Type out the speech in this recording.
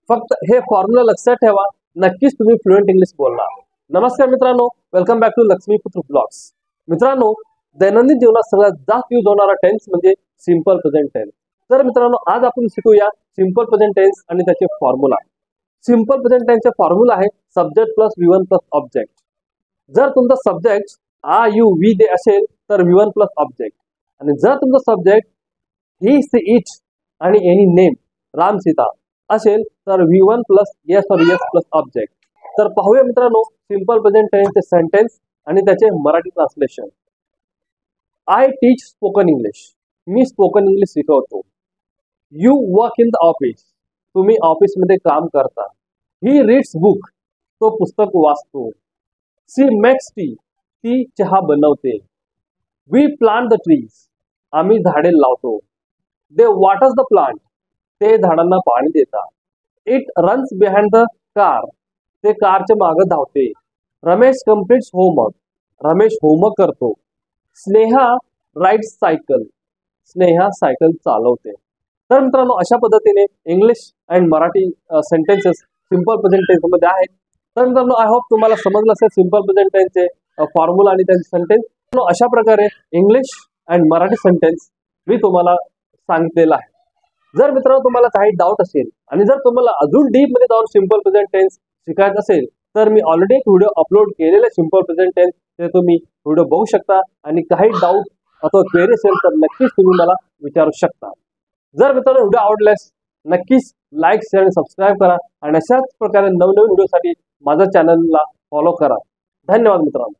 फक्त हे फॉर्म्युला लक्षात ठेवा, नक्कीच तुम्ही फ्लुएंट इंग्लिश बोलणार। नमस्कार मित्रांनो, welcome back to Laxmiputra blogs. मित्रांनो, दैनंदिन जीवनात सगळ्यात जास्त यूज होणारा टेन्स म्हणजे सिंपल प्रेझेंट टेन्स। तर मित्रांनो, आज आपण शिकूया सिंपल प्रेझेंट टेन्स आणि त्याचे फॉर्म्युला। सिंपल प्रेझेंट टेन्सचे फॉर्म्युला आहे subject plus V1 plus object. जर तुमचा subject I you we they असेल तर V1 प्लस ऑब्जेक्ट, आणि जर तुमचा सब्जेक्ट ही सी इट आणि एनी नेम राम सीता असेल तर V1 plus es or es plus object. तर पाहूया मित्रांनो सिंपल प्रेझेंट टेन्सचे सेंटेन्स आणि त्याचे Marathi translation. I teach spoken English, मी स्पोकन इंग्लिश शिकवतो। You work in the office, तुम्ही ऑफिस मध्ये काम करता। ही रीड्स बुक, तो पुस्तक वाचतो। सी मेक्स टी, ती चहा बनवते। वी प्लांट द ट्रीज, आम्ही झाडे लावतो। दे वॉटर्स द प्लांट, ते झाडांना पाणी देतात। It runs behind the car, ते कारच्या मागे धावते। Ramesh completes homework, Ramesh homework करतो। Sneha rides cycle, Sneha cycle चालवते। तर मित्रांनो, अशा पद्धतीने English and Marathi sentences simple present tense मध्ये आहेत। तर मित्रांनो, आय होप तुम्हाला समजलं असेल सिंपल प्रेझेंट टेन्सचे फॉर्म्युला आणि त्यांचे सेंटेन्स। अशा प्रकारे इंग्लिश अँड मराठी सेंटेन्स मी तुम्हाला सांगितलेलं आहे। जर मित्रांनो तुम्हाला काही डाऊट असेल आणि जर तुम्हाला अजून डीप मध्ये जाऊन सिंपल प्रेझेंट टेन्स शिकायचं असेल तर मी ऑलरेडी एक व्हिडिओ अपलोड केलेले सिंपल प्रेझेंट टेन्स, ते तुम्ही व्हिडिओ बघू शकता। आणि काही डाऊट अथवा क्वेरी असेल तर नक्कीच तुम्ही मला विचारू शकता। जर मित्रांनो व्हिडिओ आवडल्यास नक्कीच लाईक, शेअर आणि सबस्क्राईब करा, आणि अशाच प्रकारे नवनवीन व्हिडिओसाठी माझ्या चॅनलला फॉलो करा। धन्यवाद मित्रांनो।